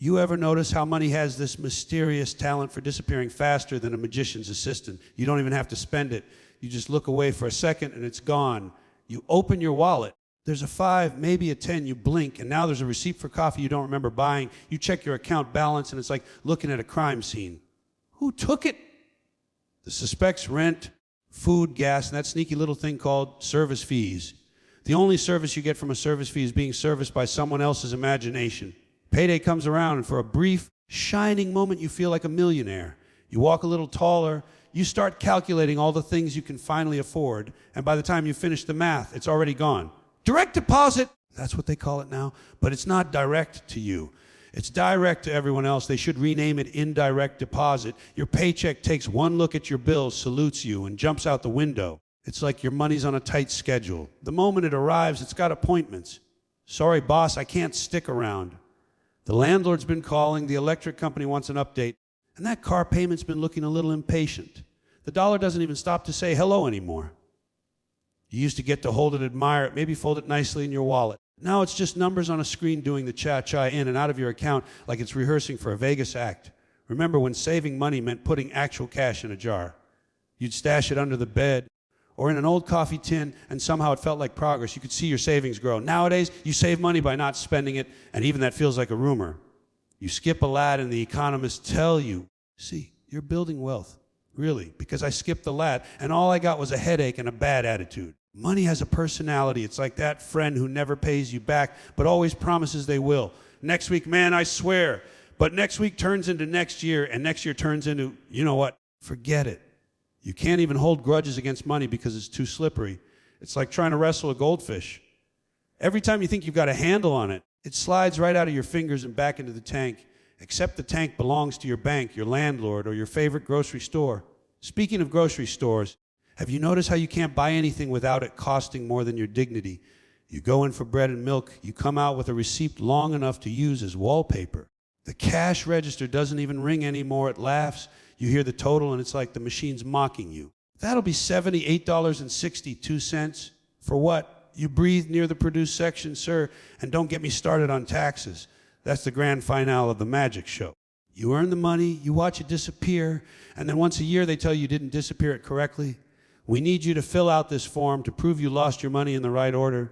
You ever notice how money has this mysterious talent for disappearing faster than a magician's assistant? You don't even have to spend it. You just look away for a second and it's gone. You open your wallet. There's a 5, maybe a 10, you blink, and now there's a receipt for coffee you don't remember buying. You check your account balance and it's like looking at a crime scene. Who took it? The suspect's rent, food, gas, and that sneaky little thing called service fees. The only service you get from a service fee is being serviced by someone else's imagination. Payday comes around, and for a brief, shining moment, you feel like a millionaire. You walk a little taller, you start calculating all the things you can finally afford, and by the time you finish the math, it's already gone. Direct deposit, that's what they call it now, but it's not direct to you. It's direct to everyone else. They should rename it indirect deposit. Your paycheck takes one look at your bills, salutes you, and jumps out the window. It's like your money's on a tight schedule. The moment it arrives, it's got appointments. Sorry, boss, I can't stick around. The landlord's been calling, the electric company wants an update, and that car payment's been looking a little impatient. The dollar doesn't even stop to say hello anymore. You used to get to hold it, admire it, maybe fold it nicely in your wallet. Now it's just numbers on a screen doing the cha-cha in and out of your account like it's rehearsing for a Vegas act. Remember when saving money meant putting actual cash in a jar? You'd stash it under the bed or in an old coffee tin, and somehow it felt like progress. You could see your savings grow. Nowadays, you save money by not spending it, and even that feels like a rumor. You skip a lat, and the economists tell you, see, you're building wealth. Really, because I skipped the lat, and all I got was a headache and a bad attitude. Money has a personality. It's like that friend who never pays you back, but always promises they will. Next week, man, I swear. But next week turns into next year, and next year turns into, you know what? Forget it. You can't even hold grudges against money because it's too slippery. It's like trying to wrestle a goldfish. Every time you think you've got a handle on it, it slides right out of your fingers and back into the tank, except the tank belongs to your bank, your landlord, or your favorite grocery store. Speaking of grocery stores, have you noticed how you can't buy anything without it costing more than your dignity? You go in for bread and milk, you come out with a receipt long enough to use as wallpaper. The cash register doesn't even ring anymore, it laughs. You hear the total and it's like the machine's mocking you. That'll be $78.62. For what? You breathe near the produce section, sir, and don't get me started on taxes. That's the grand finale of the magic show. You earn the money, you watch it disappear, and then once a year they tell you didn't disappear it correctly. We need you to fill out this form to prove you lost your money in the right order.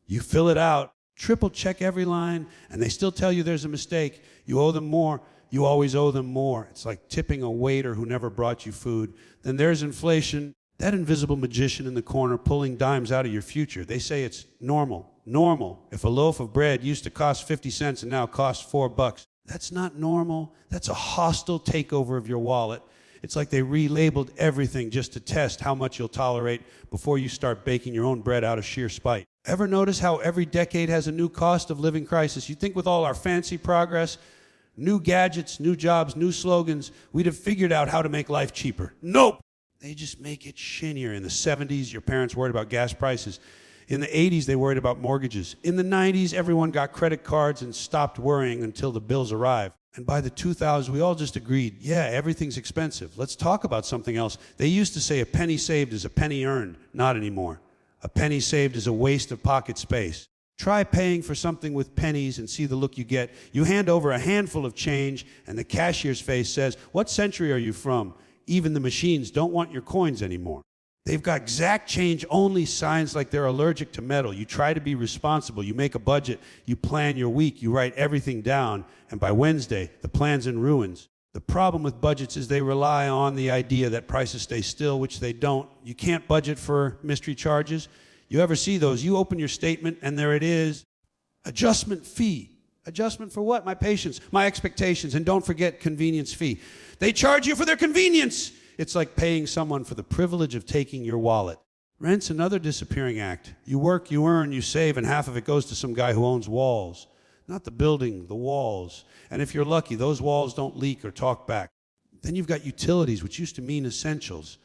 You fill it out, triple check every line, and they still tell you there's a mistake. You owe them more. You always owe them more. It's like tipping a waiter who never brought you food. Then there's inflation, that invisible magician in the corner pulling dimes out of your future. They say it's normal. Normal. If a loaf of bread used to cost 50 cents and now costs $4, that's not normal. That's a hostile takeover of your wallet. It's like they relabeled everything just to test how much you'll tolerate before you start baking your own bread out of sheer spite. Ever notice how every decade has a new cost of living crisis? You'd think with all our fancy progress, new gadgets, new jobs, new slogans, we'd have figured out how to make life cheaper. Nope! They just make it shinier. In the 70s, your parents worried about gas prices. In the 80s, they worried about mortgages. In the 90s, everyone got credit cards and stopped worrying until the bills arrived. And by the 2000s, we all just agreed, yeah, everything's expensive. Let's talk about something else. They used to say a penny saved is a penny earned. Not anymore. A penny saved is a waste of pocket space. Try paying for something with pennies and see the look you get. You hand over a handful of change, and the cashier's face says, "What century are you from?" Even the machines don't want your coins anymore. They've got exact change only signs like they're allergic to metal. You try to be responsible. You make a budget. You plan your week. You write everything down. And by Wednesday, the plan's in ruins. The problem with budgets is they rely on the idea that prices stay still, which they don't. You can't budget for mystery charges. You ever see those? You open your statement, and there it is. Adjustment fee. Adjustment for what? My patience, my expectations, and don't forget convenience fee. They charge you for their convenience. It's like paying someone for the privilege of taking your wallet. Rent's another disappearing act. You work, you earn, you save, and half of it goes to some guy who owns walls. Not the building, the walls. And if you're lucky, those walls don't leak or talk back. Then you've got utilities, which used to mean essentials.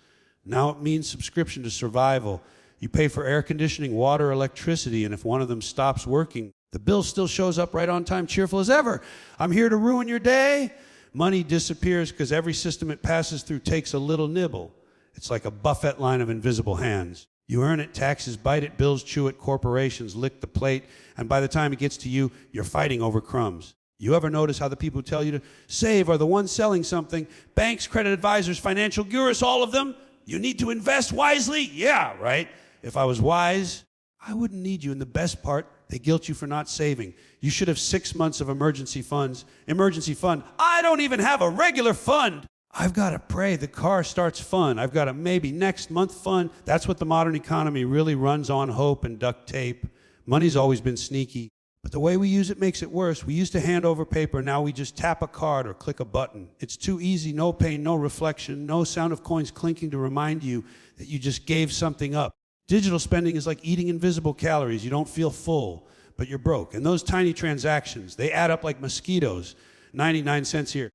Now it means subscription to survival. You pay for air conditioning, water, electricity, and if one of them stops working, the bill still shows up right on time, cheerful as ever. I'm here to ruin your day. Money disappears because every system it passes through takes a little nibble. It's like a buffet line of invisible hands. You earn it, taxes bite it, bills chew it, corporations lick the plate, and by the time it gets to you, you're fighting over crumbs. You ever notice how the people who tell you to save are the ones selling something? Banks, credit advisors, financial gurus, all of them. You need to invest wisely? Yeah, right? If I was wise, I wouldn't need you. And the best part, they guilt you for not saving. You should have 6 months of emergency funds. Emergency fund. I don't even have a regular fund. I've got to pray the car starts fund. I've got a maybe next month fund. That's what the modern economy really runs on, hope and duct tape. Money's always been sneaky. But the way we use it makes it worse. We used to hand over paper. Now we just tap a card or click a button. It's too easy, no pain, no reflection, no sound of coins clinking to remind you that you just gave something up. Digital spending is like eating invisible calories. You don't feel full, but you're broke. And those tiny transactions, they add up like mosquitoes. 99 cents here,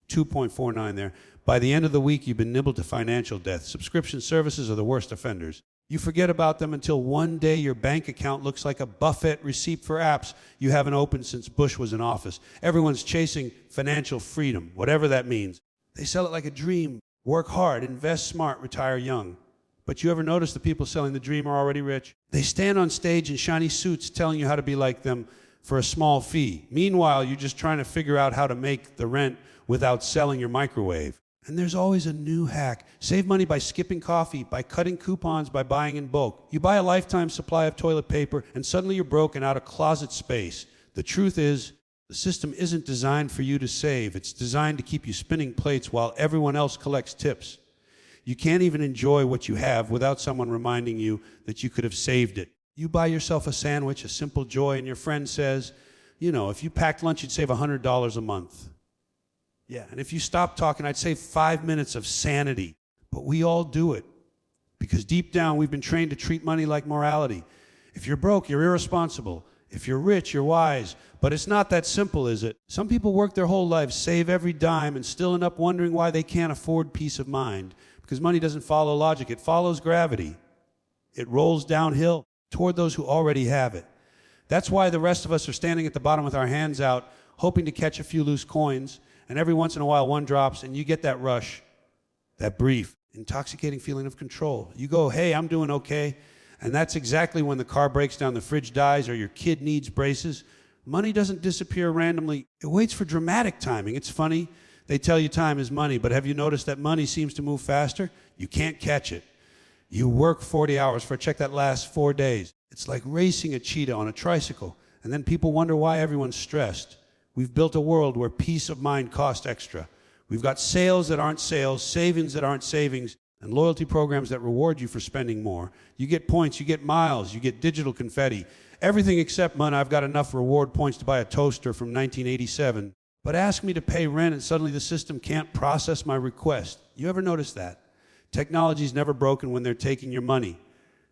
2.49 there. By the end of the week, you've been nibbled to financial death. Subscription services are the worst offenders. You forget about them until one day your bank account looks like a buffet receipt for apps you haven't opened since Bush was in office. Everyone's chasing financial freedom, whatever that means. They sell it like a dream. Work hard, invest smart, retire young. But you ever notice the people selling the dream are already rich? They stand on stage in shiny suits telling you how to be like them for a small fee. Meanwhile, you're just trying to figure out how to make the rent without selling your microwave. And there's always a new hack. Save money by skipping coffee, by cutting coupons, by buying in bulk. You buy a lifetime supply of toilet paper, and suddenly you're broke and out of closet space. The truth is, the system isn't designed for you to save. It's designed to keep you spinning plates while everyone else collects tips. You can't even enjoy what you have without someone reminding you that you could have saved it. You buy yourself a sandwich, a simple joy, and your friend says, you know, if you packed lunch, you'd save $100 a month. Yeah, and if you stop talking, I'd save 5 minutes of sanity. But we all do it because deep down, we've been trained to treat money like morality. If you're broke, you're irresponsible. If you're rich, you're wise. But it's not that simple, is it? Some people work their whole lives, save every dime, and still end up wondering why they can't afford peace of mind. Because money doesn't follow logic. It follows gravity. It rolls downhill toward those who already have it. That's why the rest of us are standing at the bottom with our hands out, hoping to catch a few loose coins. And every once in a while, one drops, and you get that rush, that brief, intoxicating feeling of control. You go, hey, I'm doing okay. And that's exactly when the car breaks down, the fridge dies, or your kid needs braces. Money doesn't disappear randomly. It waits for dramatic timing. It's funny. They tell you time is money, but have you noticed that money seems to move faster? You can't catch it. You work 40 hours for a check that lasts 4 days. It's like racing a cheetah on a tricycle. And then people wonder why everyone's stressed. We've built a world where peace of mind costs extra. We've got sales that aren't sales, savings that aren't savings, and loyalty programs that reward you for spending more. You get points, you get miles, you get digital confetti. Everything except money. I've got enough reward points to buy a toaster from 1987. But ask me to pay rent and suddenly the system can't process my request. You ever notice that? Technology's never broken when they're taking your money.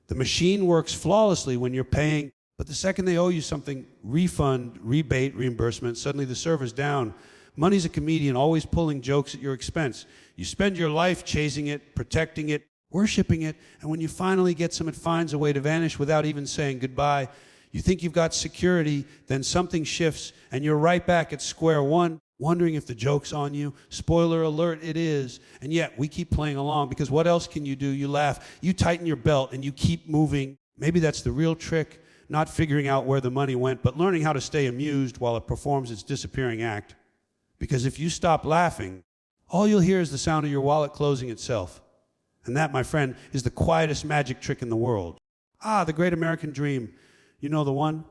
The machine works flawlessly when you're paying. But the second they owe you something, refund, rebate, reimbursement, suddenly the server's down. Money's a comedian, always pulling jokes at your expense. You spend your life chasing it, protecting it, worshiping it, and when you finally get some, it finds a way to vanish without even saying goodbye. You think you've got security, then something shifts, and you're right back at square one, wondering if the joke's on you. Spoiler alert, it is. And yet, we keep playing along, because what else can you do? You laugh, you tighten your belt, and you keep moving. Maybe that's the real trick. Not figuring out where the money went, but learning how to stay amused while it performs its disappearing act. Because if you stop laughing, all you'll hear is the sound of your wallet closing itself. And that, my friend, is the quietest magic trick in the world. Ah, the great American dream. You know the one?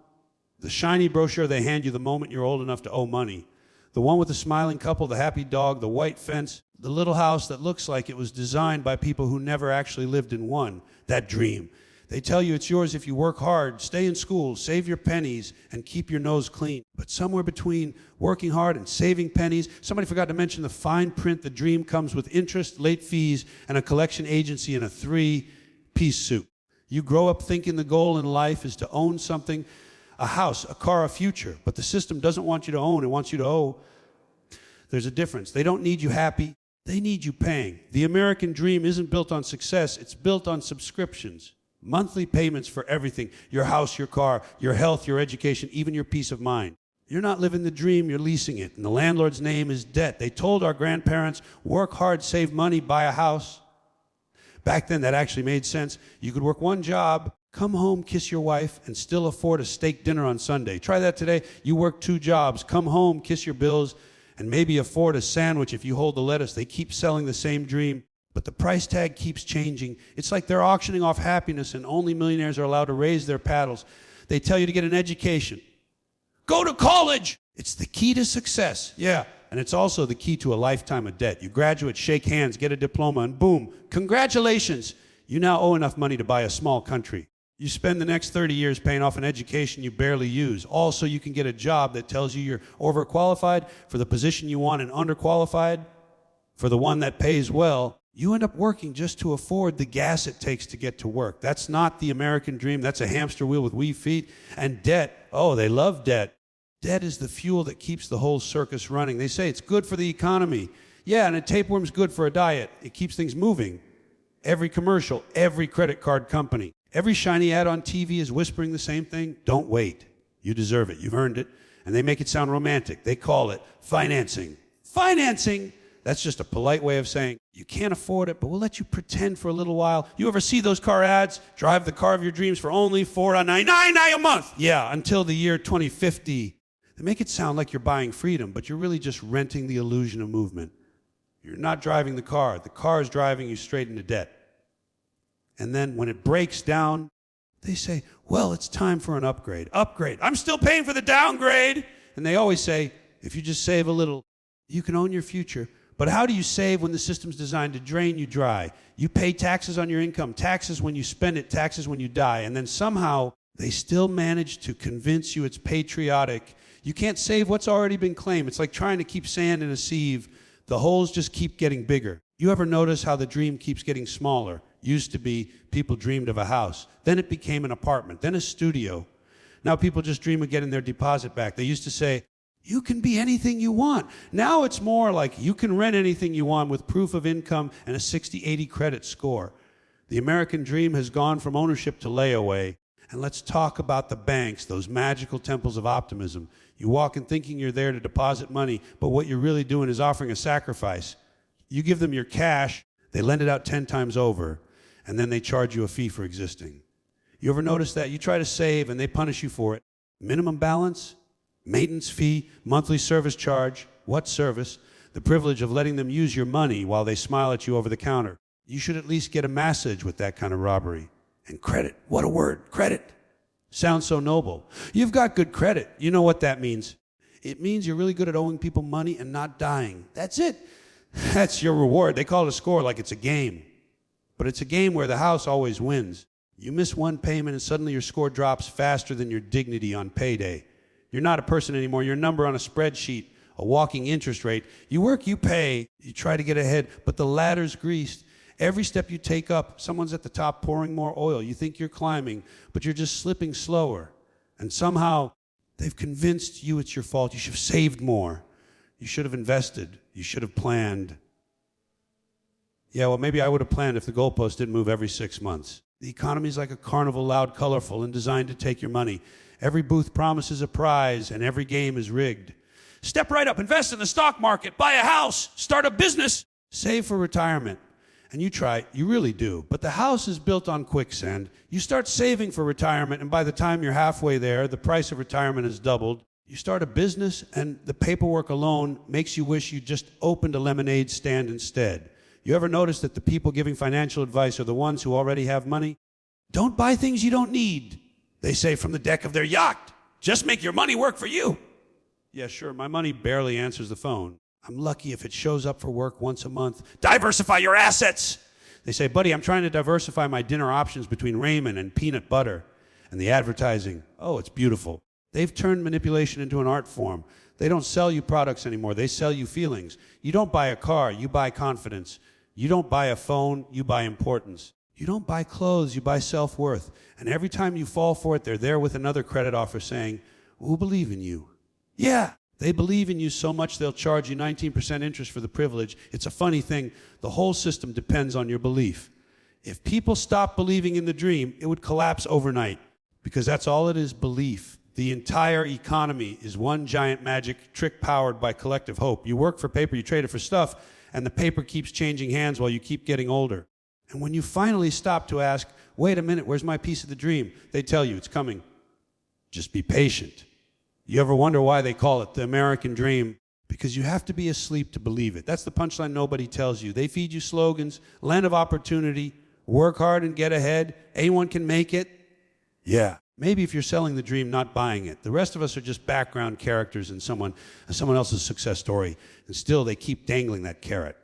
The shiny brochure they hand you the moment you're old enough to owe money. The one with the smiling couple, the happy dog, the white fence, the little house that looks like it was designed by people who never actually lived in one. That dream. They tell you it's yours if you work hard, stay in school, save your pennies, and keep your nose clean. But somewhere between working hard and saving pennies, somebody forgot to mention the fine print. The dream comes with interest, late fees, and a collection agency in a 3-piece suit. You grow up thinking the goal in life is to own something, a house, a car, a future. But the system doesn't want you to own, it wants you to owe. There's a difference. They don't need you happy, they need you paying. The American dream isn't built on success, it's built on subscriptions. Monthly payments for everything, your house, your car, your health, your education, even your peace of mind. You're not living the dream, you're leasing it. And the landlord's name is debt. They told our grandparents, work hard, save money, buy a house. Back then, that actually made sense. You could work one job, Come home, kiss your wife, and still afford a steak dinner on Sunday. Try that today. You work 2 jobs. Come home, kiss your bills, and maybe afford a sandwich if you hold the lettuce. They keep selling the same dream, but the price tag keeps changing. It's like they're auctioning off happiness, and only millionaires are allowed to raise their paddles. They tell you to get an education. Go to college! It's the key to success. Yeah, and it's also the key to a lifetime of debt. You graduate, shake hands, get a diploma, and boom, congratulations! You now owe enough money to buy a small country. You spend the next 30 years paying off an education you barely use. Also, you can get a job that tells you you're overqualified for the position you want and underqualified for the one that pays well. You end up working just to afford the gas it takes to get to work. That's not the American dream. That's a hamster wheel with weave feet. And debt, oh, they love debt. Debt is the fuel that keeps the whole circus running. They say it's good for the economy. Yeah, and a tapeworm's good for a diet. It keeps things moving. Every commercial, every credit card company, every shiny ad on TV is whispering the same thing. Don't wait. You deserve it. You've earned it. And they make it sound romantic. They call it financing. Financing! That's just a polite way of saying, you can't afford it, but we'll let you pretend for a little while. You ever see those car ads? Drive the car of your dreams for only $499 a month. Yeah, until the year 2050. They make it sound like you're buying freedom, but you're really just renting the illusion of movement. You're not driving the car. The car is driving you straight into debt. And then when it breaks down, they say, well, it's time for an upgrade. Upgrade. I'm still paying for the downgrade. And they always say, if you just save a little, you can own your future. But how do you save when the system's designed to drain you dry? You pay taxes on your income, taxes when you spend it, taxes when you die. And then somehow they still manage to convince you it's patriotic. You can't save what's already been claimed. It's like trying to keep sand in a sieve. The holes just keep getting bigger. You ever notice how the dream keeps getting smaller? Used to be people dreamed of a house. Then it became an apartment, then a studio. Now people just dream of getting their deposit back. They used to say, you can be anything you want. Now it's more like you can rent anything you want with proof of income and a 60-80 credit score. The American dream has gone from ownership to layaway. And let's talk about the banks, those magical temples of optimism. You walk in thinking you're there to deposit money, but what you're really doing is offering a sacrifice. You give them your cash, they lend it out 10 times over, and then they charge you a fee for existing. You ever notice that? You try to save and they punish you for it. Minimum balance, maintenance fee, monthly service charge. What service? The privilege of letting them use your money while they smile at you over the counter. You should at least get a massage with that kind of robbery. And credit, what a word, credit. Sounds so noble. You've got good credit. You know what that means. It means you're really good at owing people money and not dying. That's it. That's your reward. They call it a score like it's a game. But it's a game where the house always wins. You miss one payment and suddenly your score drops faster than your dignity on payday. You're not a person anymore. You're a number on a spreadsheet, a walking interest rate. You work, you pay, you try to get ahead, but the ladder's greased. Every step you take up, someone's at the top pouring more oil. You think you're climbing, but you're just slipping slower. And somehow they've convinced you it's your fault. You should have saved more. You should have invested. You should have planned. Yeah, well, maybe I would have planned if the goalpost didn't move every 6 months. The economy is like a carnival, loud, colorful, and designed to take your money. Every booth promises a prize, and every game is rigged. Step right up, invest in the stock market, buy a house, start a business, save for retirement. And you try, you really do. But the house is built on quicksand. You start saving for retirement, and by the time you're halfway there, the price of retirement has doubled. You start a business, and the paperwork alone makes you wish you just opened a lemonade stand instead. You ever notice that the people giving financial advice are the ones who already have money? Don't buy things you don't need, they say from the deck of their yacht. Just make your money work for you. Yeah, sure, my money barely answers the phone. I'm lucky if it shows up for work once a month. Diversify your assets. They say, buddy, I'm trying to diversify my dinner options between ramen and peanut butter. And the advertising, oh, it's beautiful. They've turned manipulation into an art form. They don't sell you products anymore. They sell you feelings. You don't buy a car, you buy confidence. You don't buy a phone, you buy importance. You don't buy clothes, you buy self-worth. And every time you fall for it, they're there with another credit offer saying, we'll believe in you. Yeah. They believe in you so much they'll charge you 19% interest for the privilege. It's a funny thing. The whole system depends on your belief. If people stopped believing in the dream, it would collapse overnight because that's all it is, belief. The entire economy is one giant magic trick powered by collective hope. You work for paper, you trade it for stuff, and the paper keeps changing hands while you keep getting older. And when you finally stop to ask, Wait a minute, where's my piece of the dream? They tell you it's coming. Just be patient. You ever wonder why they call it the American dream? Because you have to be asleep to believe it. That's the punchline nobody tells you. They feed you slogans, land of opportunity, work hard and get ahead, anyone can make it. Yeah, maybe if you're selling the dream, not buying it. The rest of us are just background characters in someone else's success story, and still they keep dangling that carrot.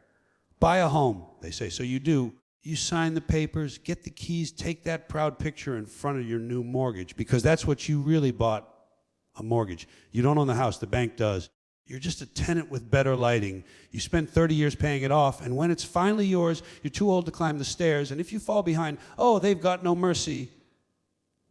Buy a home, they say. So you do. You sign the papers, get the keys, take that proud picture in front of your new mortgage, because that's what you really bought, a mortgage. You don't own the house, the bank does. You're just a tenant with better lighting. You spend 30 years paying it off, and when it's finally yours, you're too old to climb the stairs, and if you fall behind, oh, they've got no mercy.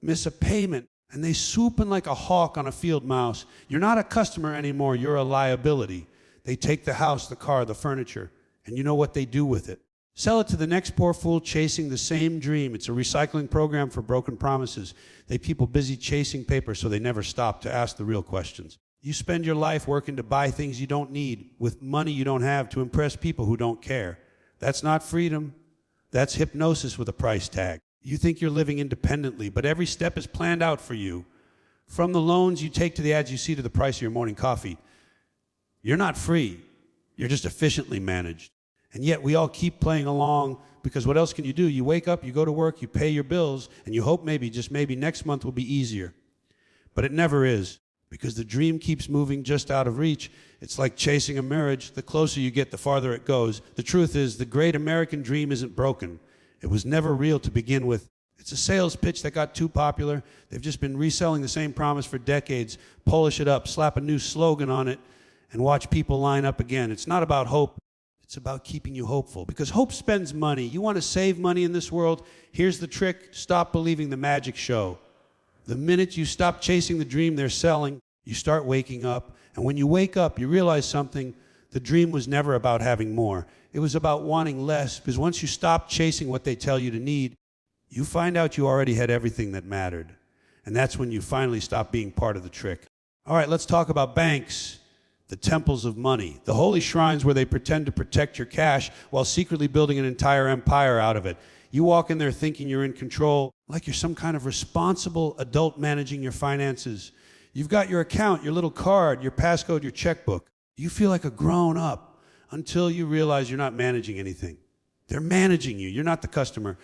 Miss a payment, and they swoop in like a hawk on a field mouse. You're not a customer anymore, you're a liability. They take the house, the car, the furniture, and you know what they do with it. Sell it to the next poor fool chasing the same dream. It's a recycling program for broken promises. They people busy chasing paper so they never stop to ask the real questions. You spend your life working to buy things you don't need with money you don't have to impress people who don't care. That's not freedom. That's hypnosis with a price tag. You think you're living independently, but every step is planned out for you. From the loans you take to the ads you see to the price of your morning coffee. You're not free. You're just efficiently managed. And yet we all keep playing along, because what else can you do? You wake up, you go to work, you pay your bills, and you hope maybe, just maybe, next month will be easier. But it never is, because the dream keeps moving just out of reach. It's like chasing a mirage. The closer you get, the farther it goes. The truth is, the great American dream isn't broken. It was never real to begin with. It's a sales pitch that got too popular. They've just been reselling the same promise for decades. Polish it up, slap a new slogan on it, and watch people line up again. It's not about hope. It's about keeping you hopeful, because hope spends money. You want to save money in this world? Here's the trick. Stop believing the magic show. The minute you stop chasing the dream they're selling, you start waking up. And when you wake up, you realize something. The dream was never about having more. It was about wanting less, because once you stop chasing what they tell you to need, you find out you already had everything that mattered. And that's when you finally stop being part of the trick. All right, let's talk about banks. The temples of money, the holy shrines where they pretend to protect your cash while secretly building an entire empire out of it. You walk in there thinking you're in control, like you're some kind of responsible adult managing your finances. You've got your account, your little card, your passcode, your checkbook. You feel like a grown-up until you realize you're not managing anything. They're managing you. You're not the customer.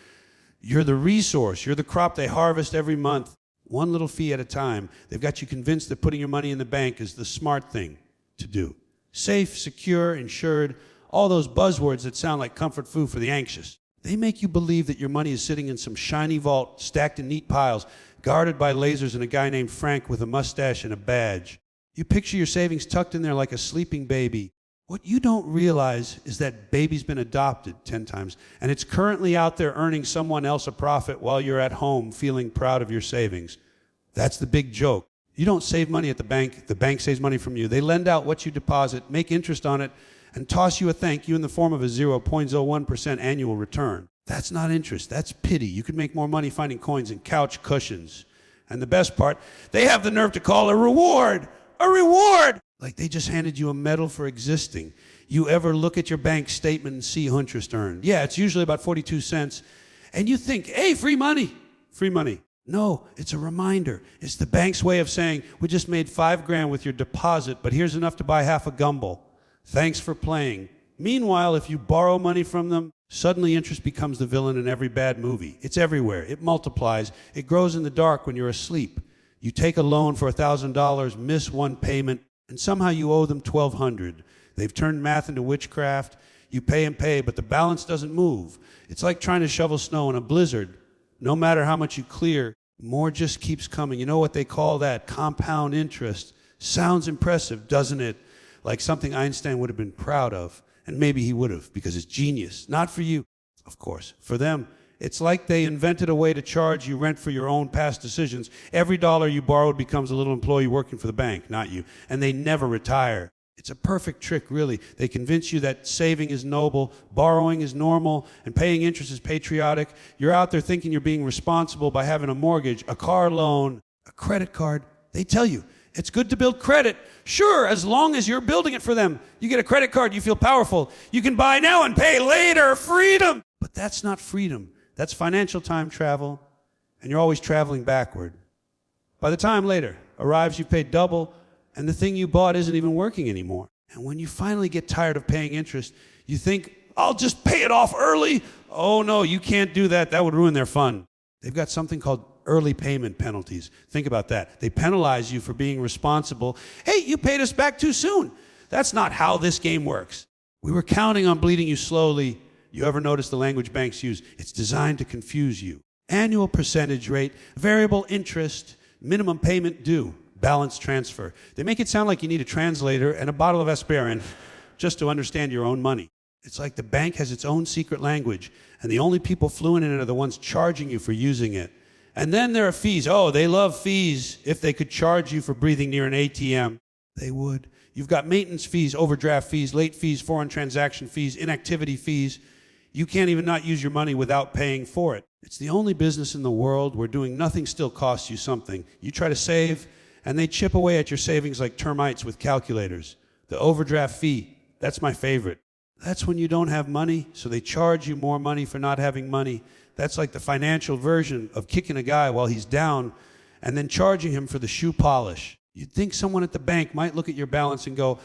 You're the resource. You're the crop they harvest every month, one little fee at a time. They've got you convinced that putting your money in the bank is the smart thing to do. Safe, secure, insured, all those buzzwords that sound like comfort food for the anxious. They make you believe that your money is sitting in some shiny vault, stacked in neat piles, guarded by lasers and a guy named Frank with a mustache and a badge. You picture your savings tucked in there like a sleeping baby. What you don't realize is that baby's been adopted 10 times, and it's currently out there earning someone else a profit while you're at home feeling proud of your savings. That's the big joke. You don't save money at the bank saves money from you. They lend out what you deposit, make interest on it, and toss you a thank you in the form of a 0.01% annual return. That's not interest, that's pity. You could make more money finding coins in couch cushions. And the best part, they have the nerve to call a reward. A reward! Like they just handed you a medal for existing. You ever look at your bank statement and see interest earned? Yeah, it's usually about 42 cents. And you think, hey, free money, free money. No, it's a reminder. It's the bank's way of saying, we just made $5,000 with your deposit, but here's enough to buy half a gumball. Thanks for playing. Meanwhile, if you borrow money from them, suddenly interest becomes the villain in every bad movie. It's everywhere. It multiplies. It grows in the dark when you're asleep. You take a loan for $1,000, miss one payment, and somehow you owe them $1,200. They've turned math into witchcraft. You pay and pay, but the balance doesn't move. It's like trying to shovel snow in a blizzard. No matter how much you clear, more just keeps coming. You know what they call that? Compound interest. Sounds impressive, doesn't it? Like something Einstein would have been proud of. And maybe he would have, because it's genius. Not for you, of course. For them, it's like they invented a way to charge you rent for your own past decisions. Every dollar you borrowed becomes a little employee working for the bank, not you. And they never retire. It's a perfect trick, really. They convince you that saving is noble, borrowing is normal, and paying interest is patriotic. You're out there thinking you're being responsible by having a mortgage, a car loan, a credit card. They tell you it's good to build credit. Sure, as long as you're building it for them. You get a credit card, you feel powerful. You can buy now and pay later. Freedom! But that's not freedom. That's financial time travel, and you're always traveling backward. By the time later arrives, you paid double, and the thing you bought isn't even working anymore. And when you finally get tired of paying interest, you think, I'll just pay it off early. Oh no, you can't do that. That would ruin their fun. They've got something called early payment penalties. Think about that. They penalize you for being responsible. Hey, you paid us back too soon. That's not how this game works. We were counting on bleeding you slowly. You ever notice the language banks use? It's designed to confuse you. Annual percentage rate, variable interest, minimum payment due, balance transfer. They make it sound like you need a translator and a bottle of aspirin just to understand your own money. It's like the bank has its own secret language, and the only people fluent in it are the ones charging you for using it. And then there are fees. Oh, they love fees. If they could charge you for breathing near an ATM, they would. You've got maintenance fees, overdraft fees, late fees, foreign transaction fees, inactivity fees. You can't even not use your money without paying for it. It's the only business in the world where doing nothing still costs you something. You try to save, and they chip away at your savings like termites with calculators. The overdraft fee, that's my favorite. That's when you don't have money, so they charge you more money for not having money. That's like the financial version of kicking a guy while he's down and then charging him for the shoe polish. You'd think someone at the bank might look at your balance and go,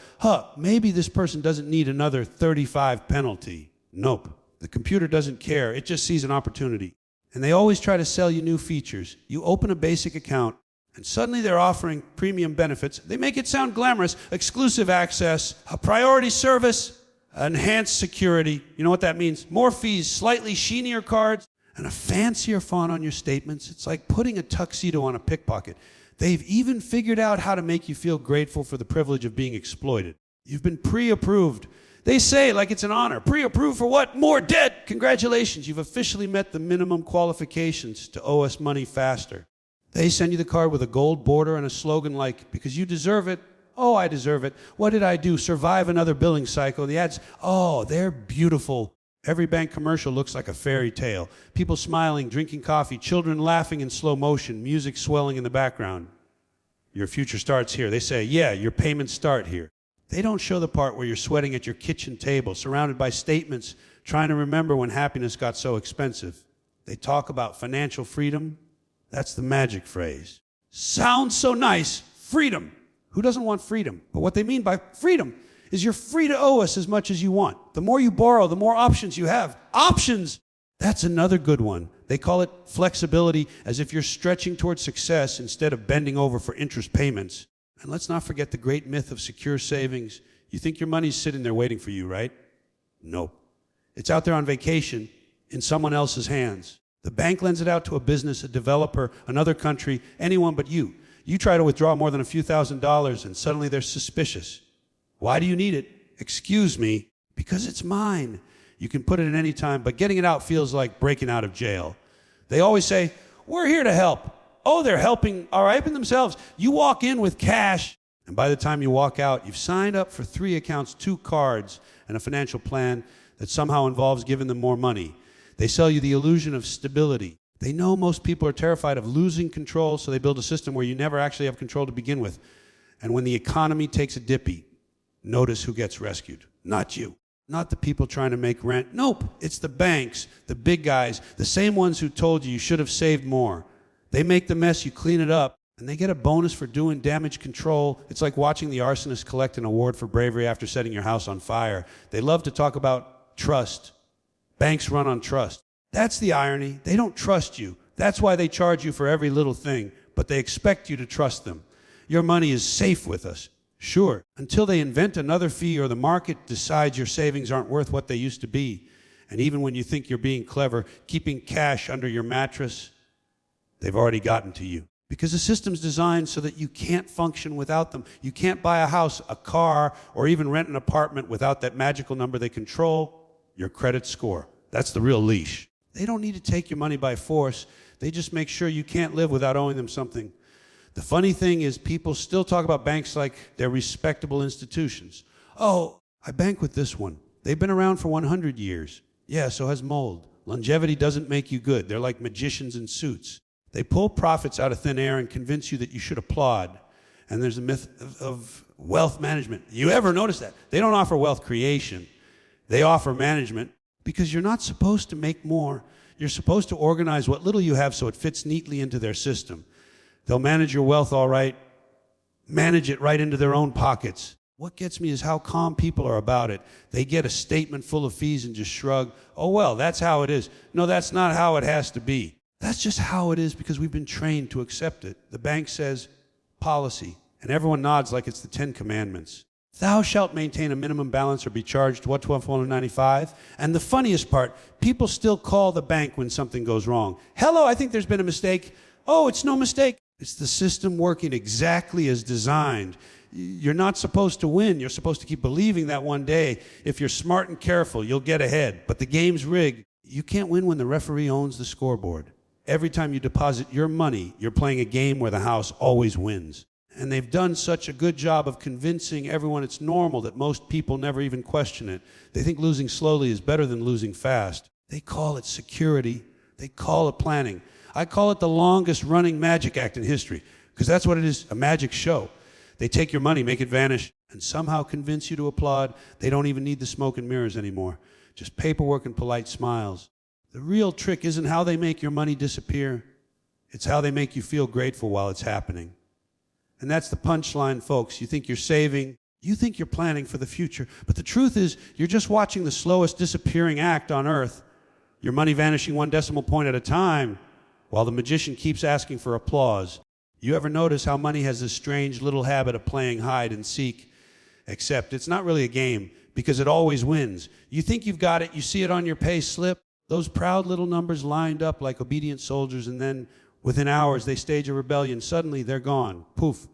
maybe this person doesn't need another 35 penalty. Nope. The computer doesn't care. It just sees an opportunity. And they always try to sell you new features. You open a basic account, and suddenly they're offering premium benefits. They make it sound glamorous. Exclusive access, a priority service, enhanced security. You know what that means? More fees, slightly sheenier cards, and a fancier font on your statements. It's like putting a tuxedo on a pickpocket. They've even figured out how to make you feel grateful for the privilege of being exploited. You've been pre-approved. They say like it's an honor. Pre-approved for what? More debt. Congratulations, you've officially met the minimum qualifications to owe us money faster. They send you the card with a gold border and a slogan like, because you deserve it. Oh, I deserve it. What did I do? Survive another billing cycle. The ads, oh, they're beautiful. Every bank commercial looks like a fairy tale. People smiling, drinking coffee, children laughing in slow motion, music swelling in the background. Your future starts here. They say, yeah, your payments start here. They don't show the part where you're sweating at your kitchen table, surrounded by statements, trying to remember when happiness got so expensive. They talk about financial freedom. That's the magic phrase. Sounds so nice, freedom. Who doesn't want freedom? But what they mean by freedom is you're free to owe us as much as you want. The more you borrow, the more options you have. Options! That's another good one. They call it flexibility, as if you're stretching towards success instead of bending over for interest payments. And let's not forget the great myth of secure savings. You think your money's sitting there waiting for you, right? Nope. It's out there on vacation in someone else's hands. The bank lends it out to a business, a developer, another country, anyone but you. You try to withdraw more than a few $1,000s and suddenly they're suspicious. Why do you need it? Excuse me, because it's mine. You can put it in any time, but getting it out feels like breaking out of jail. They always say, we're here to help. Oh, they're helping, all right, themselves. You walk in with cash, and by the time you walk out, you've signed up for 3 accounts, 2 cards, and a financial plan that somehow involves giving them more money. They sell you the illusion of stability. They know most people are terrified of losing control, so they build a system where you never actually have control to begin with. And when the economy takes a dippy, notice who gets rescued. Not you. Not the people trying to make rent. Nope. It's the banks, the big guys, the same ones who told you should have saved more. They make the mess, you clean it up, and they get a bonus for doing damage control. It's like watching the arsonist collect an award for bravery after setting your house on fire. They love to talk about trust. Banks run on trust. That's the irony. They don't trust you. That's why they charge you for every little thing, but they expect you to trust them. Your money is safe with us. Sure, until they invent another fee or the market decides your savings aren't worth what they used to be. And even when you think you're being clever, keeping cash under your mattress, they've already gotten to you. Because the system's designed so that you can't function without them. You can't buy a house, a car, or even rent an apartment without that magical number they control, your credit score. That's the real leash. They don't need to take your money by force. They just make sure you can't live without owing them something. The funny thing is people still talk about banks like they're respectable institutions. Oh, I bank with this one. They've been around for 100 years. Yeah, so has mold. Longevity doesn't make you good. They're like magicians in suits. They pull profits out of thin air and convince you that you should applaud. And there's a myth of wealth management. You ever notice that? They don't offer wealth creation. They offer management because you're not supposed to make more. You're supposed to organize what little you have so it fits neatly into their system. They'll manage your wealth all right, manage it right into their own pockets. What gets me is how calm people are about it. They get a statement full of fees and just shrug, oh, well, that's how it is. No, that's not how it has to be. That's just how it is because we've been trained to accept it. The bank says policy, and everyone nods like it's the 10 Commandments. Thou shalt maintain a minimum balance or be charged, what, $12.95? And the funniest part, people still call the bank when something goes wrong. Hello, I think there's been a mistake. Oh, it's no mistake. It's the system working exactly as designed. You're not supposed to win. You're supposed to keep believing that one day, if you're smart and careful, you'll get ahead. But the game's rigged. You can't win when the referee owns the scoreboard. Every time you deposit your money, you're playing a game where the house always wins. And they've done such a good job of convincing everyone it's normal that most people never even question it. They think losing slowly is better than losing fast. They call it security. They call it planning. I call it the longest running magic act in history, because that's what it is, a magic show. They take your money, make it vanish, and somehow convince you to applaud. They don't even need the smoke and mirrors anymore. Just paperwork and polite smiles. The real trick isn't how they make your money disappear. It's how they make you feel grateful while it's happening. And that's the punchline, folks. You think you're saving, you think you're planning for the future, but the truth is you're just watching the slowest disappearing act on earth, your money vanishing 1 decimal point at a time, while the magician keeps asking for applause. You ever notice how money has this strange little habit of playing hide and seek? Except it's not really a game, because it always wins. You think you've got it, you see it on your pay slip, those proud little numbers lined up like obedient soldiers, and then within hours they stage a rebellion. Suddenly they're gone, poof,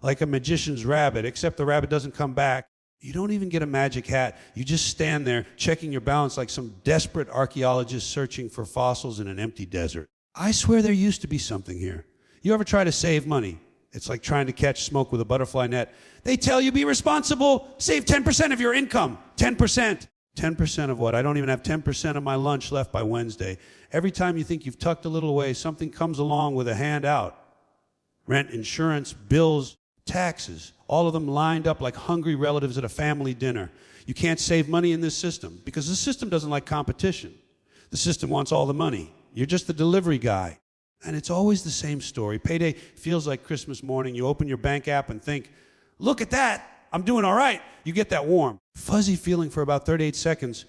like a magician's rabbit, except the rabbit doesn't come back. You don't even get a magic hat. You just stand there checking your balance like some desperate archaeologist searching for fossils in an empty desert. I swear there used to be something here. You ever try to save money? It's like trying to catch smoke with a butterfly net. They tell you be responsible, save 10% of your income. 10%. 10% of what? I don't even have 10% of my lunch left by Wednesday. Every time you think you've tucked a little away, something comes along with a handout. Rent, insurance, bills, taxes, all of them lined up like hungry relatives at a family dinner. You can't save money in this system because the system doesn't like competition. The system wants all the money. You're just the delivery guy. And it's always the same story. Payday feels like Christmas morning. You open your bank app and think, look at that, I'm doing all right. You get that warm, fuzzy feeling for about 38 seconds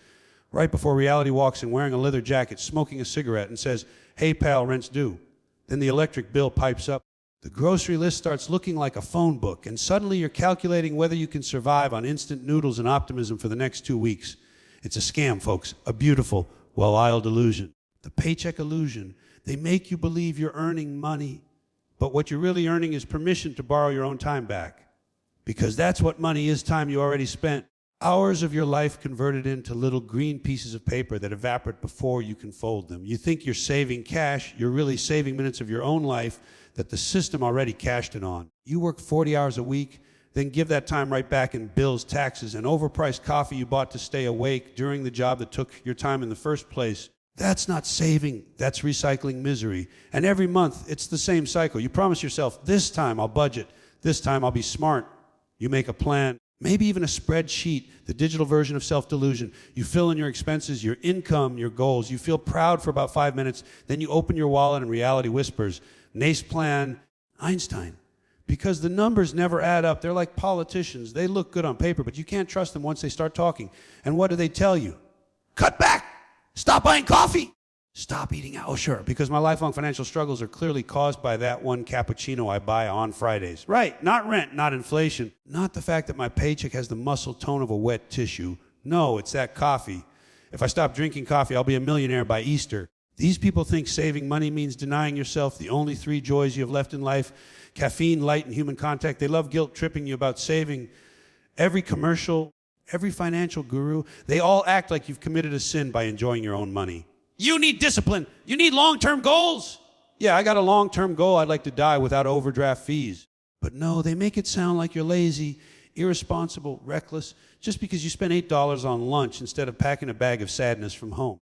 right before reality walks in wearing a leather jacket, smoking a cigarette, and says, hey, pal, rent's due. Then the electric bill pipes up. The grocery list starts looking like a phone book, and suddenly you're calculating whether you can survive on instant noodles and optimism for the next 2 weeks. It's a scam, folks, a beautiful, well-oiled illusion. The paycheck illusion. They make you believe you're earning money, but what you're really earning is permission to borrow your own time back. Because that's what money is, time you already spent. Hours of your life converted into little green pieces of paper that evaporate before you can fold them. You think you're saving cash, you're really saving minutes of your own life that the system already cashed in on. You work 40 hours a week, then give that time right back in bills, taxes, and overpriced coffee you bought to stay awake during the job that took your time in the first place. That's not saving, that's recycling misery. And every month, it's the same cycle. You promise yourself, this time I'll budget, this time I'll be smart. You make a plan, maybe even a spreadsheet, the digital version of self-delusion. You fill in your expenses, your income, your goals. You feel proud for about 5 minutes, then you open your wallet and reality whispers, Nace plan, Einstein. Because the numbers never add up. They're like politicians. They look good on paper, but you can't trust them once they start talking. And what do they tell you? Cut back! Stop buying coffee! Stop eating out. Oh, sure, because my lifelong financial struggles are clearly caused by that one cappuccino I buy on Fridays. Right, not rent, not inflation. Not the fact that my paycheck has the muscle tone of a wet tissue. No, it's that coffee. If I stop drinking coffee, I'll be a millionaire by Easter. These people think saving money means denying yourself the only 3 joys you have left in life: caffeine, light, and human contact. They love guilt-tripping you about saving. Every commercial, every financial guru, they all act like you've committed a sin by enjoying your own money. You need discipline. You need long-term goals. Yeah, I got a long-term goal. I'd like to die without overdraft fees. But no, they make it sound like you're lazy, irresponsible, reckless, just because you spent $8 on lunch instead of packing a bag of sadness from home.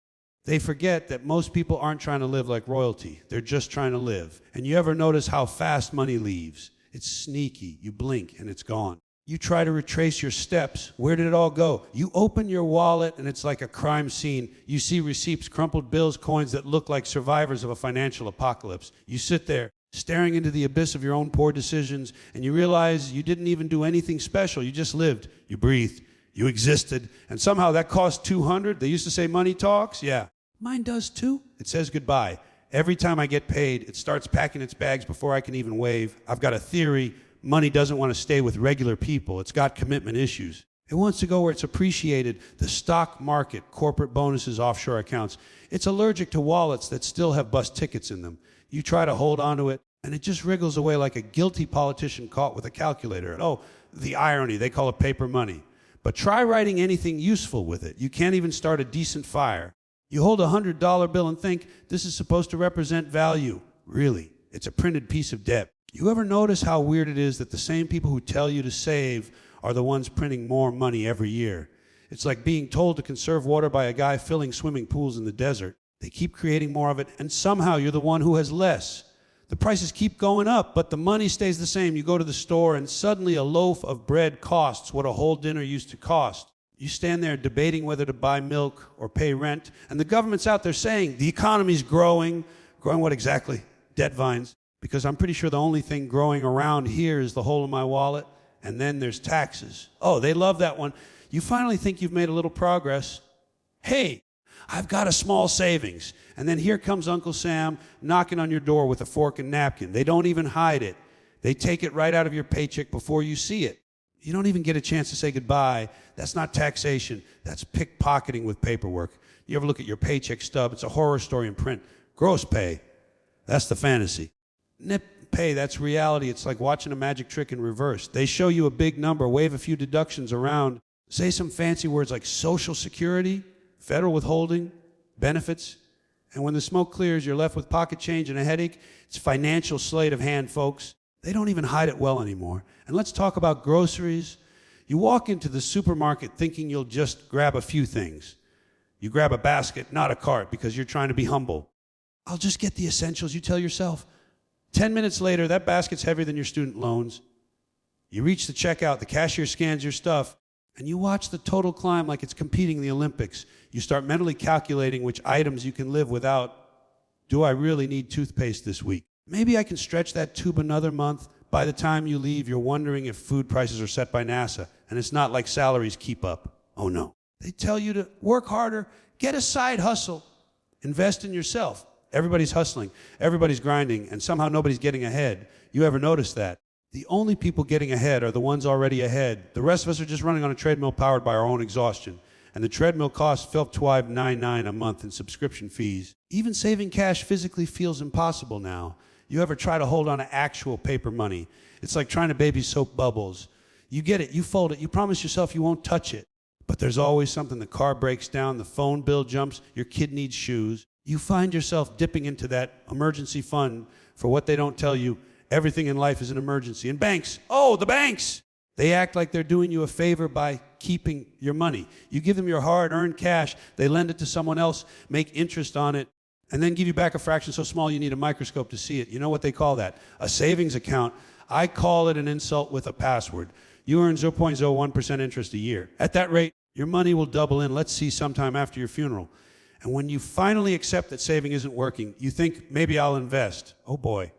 They forget that most people aren't trying to live like royalty. They're just trying to live. And you ever notice how fast money leaves? It's sneaky. You blink and it's gone. You try to retrace your steps. Where did it all go? You open your wallet and it's like a crime scene. You see receipts, crumpled bills, coins that look like survivors of a financial apocalypse. You sit there staring into the abyss of your own poor decisions, and you realize you didn't even do anything special. You just lived. You breathed. You existed. And somehow that cost $200. They used to say money talks. Yeah. Mine does too. It says goodbye. Every time I get paid, it starts packing its bags before I can even wave. I've got a theory. Money doesn't want to stay with regular people. It's got commitment issues. It wants to go where it's appreciated. The stock market, corporate bonuses, offshore accounts. It's allergic to wallets that still have bus tickets in them. You try to hold on to it, and it just wriggles away like a guilty politician caught with a calculator. Oh, the irony. They call it paper money. But try writing anything useful with it. You can't even start a decent fire. You hold a $100 bill and think, this is supposed to represent value. Really, it's a printed piece of debt. You ever notice how weird it is that the same people who tell you to save are the ones printing more money every year? It's like being told to conserve water by a guy filling swimming pools in the desert. They keep creating more of it, and somehow you're the one who has less. The prices keep going up, but the money stays the same. You go to the store, and suddenly a loaf of bread costs what a whole dinner used to cost. You stand there debating whether to buy milk or pay rent, and the government's out there saying, the economy's growing. Growing what exactly? Debt vines. Because I'm pretty sure the only thing growing around here is the hole in my wallet, and then there's taxes. Oh, they love that one. You finally think you've made a little progress. Hey, I've got a small savings. And then here comes Uncle Sam knocking on your door with a fork and napkin. They don't even hide it. They take it right out of your paycheck before you see it. You don't even get a chance to say goodbye. That's not taxation. That's pickpocketing with paperwork. You ever look at your paycheck stub? It's a horror story in print. Gross pay. That's the fantasy. Net pay, that's reality. It's like watching a magic trick in reverse. They show you a big number, wave a few deductions around, say some fancy words like Social Security, federal withholding, benefits, and when the smoke clears, you're left with pocket change and a headache. It's financial sleight of hand, folks. They don't even hide it well anymore. And let's talk about groceries. You walk into the supermarket thinking you'll just grab a few things. You grab a basket, not a cart, because you're trying to be humble. I'll just get the essentials, you tell yourself. 10 minutes later, that basket's heavier than your student loans. You reach the checkout, the cashier scans your stuff, and you watch the total climb like it's competing in the Olympics. You start mentally calculating which items you can live without. Do I really need toothpaste this week? Maybe I can stretch that tube another month. By the time you leave, you're wondering if food prices are set by NASA, and it's not like salaries keep up. Oh no. They tell you to work harder, get a side hustle, invest in yourself. Everybody's hustling, everybody's grinding, and somehow nobody's getting ahead. You ever notice that? The only people getting ahead are the ones already ahead. The rest of us are just running on a treadmill powered by our own exhaustion. And the treadmill costs $12.99 a month in subscription fees. Even saving cash physically feels impossible now. You ever try to hold on to actual paper money? It's like trying to baby soap bubbles. You get it, you fold it, you promise yourself you won't touch it. But there's always something. The car breaks down, the phone bill jumps, your kid needs shoes. You find yourself dipping into that emergency fund for what they don't tell you. Everything in life is an emergency. And banks, oh, the banks! They act like they're doing you a favor by keeping your money. You give them your hard-earned cash, they lend it to someone else, make interest on it, and then give you back a fraction so small you need a microscope to see it. You know what they call that? A savings account. I call it an insult with a password. You earn 0.01% interest a year. At that rate, your money will double in, let's see, sometime after your funeral. And when you finally accept that saving isn't working, you think, maybe I'll invest. Oh boy,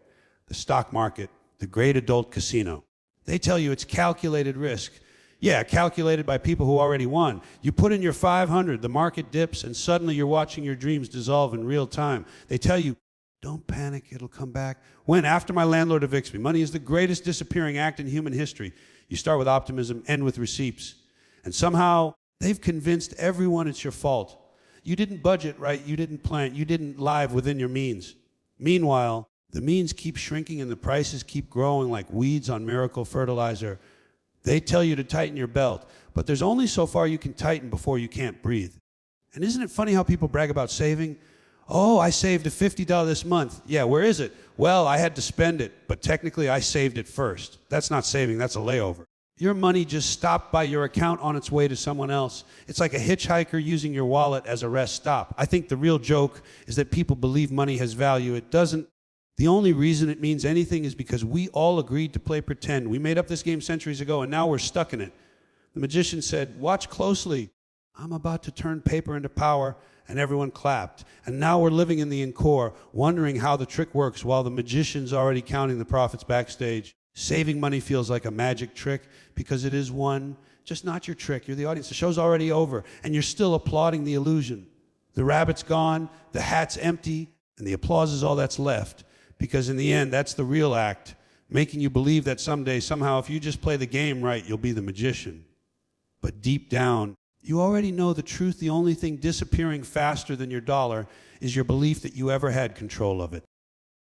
the stock market, the great adult casino. They tell you it's calculated risk. Yeah, calculated by people who already won. You put in your 500, the market dips, and suddenly you're watching your dreams dissolve in real time. They tell you, don't panic, it'll come back. When? After my landlord evicts me. Money is the greatest disappearing act in human history. You start with optimism, end with receipts. And somehow, they've convinced everyone it's your fault. You didn't budget right, you didn't plan, you didn't live within your means. Meanwhile, the means keep shrinking and the prices keep growing like weeds on miracle fertilizer. They tell you to tighten your belt, but there's only so far you can tighten before you can't breathe. And isn't it funny how people brag about saving? Oh, I saved a $50 this month. Yeah, where is it? Well, I had to spend it, but technically I saved it first. That's not saving, that's a layover. Your money just stopped by your account on its way to someone else. It's like a hitchhiker using your wallet as a rest stop. I think the real joke is that people believe money has value. It doesn't. The only reason it means anything is because we all agreed to play pretend. We made up this game centuries ago, and now we're stuck in it. The magician said, "Watch closely. I'm about to turn paper into power," and everyone clapped. And now we're living in the encore, wondering how the trick works while the magician's already counting the profits backstage. Saving money feels like a magic trick because it is one, just not your trick. You're the audience. The show's already over, and you're still applauding the illusion. The rabbit's gone, the hat's empty, and the applause is all that's left. Because in the end, that's the real act, making you believe that someday, somehow, if you just play the game right, you'll be the magician. But deep down, you already know the truth. The only thing disappearing faster than your dollar is your belief that you ever had control of it.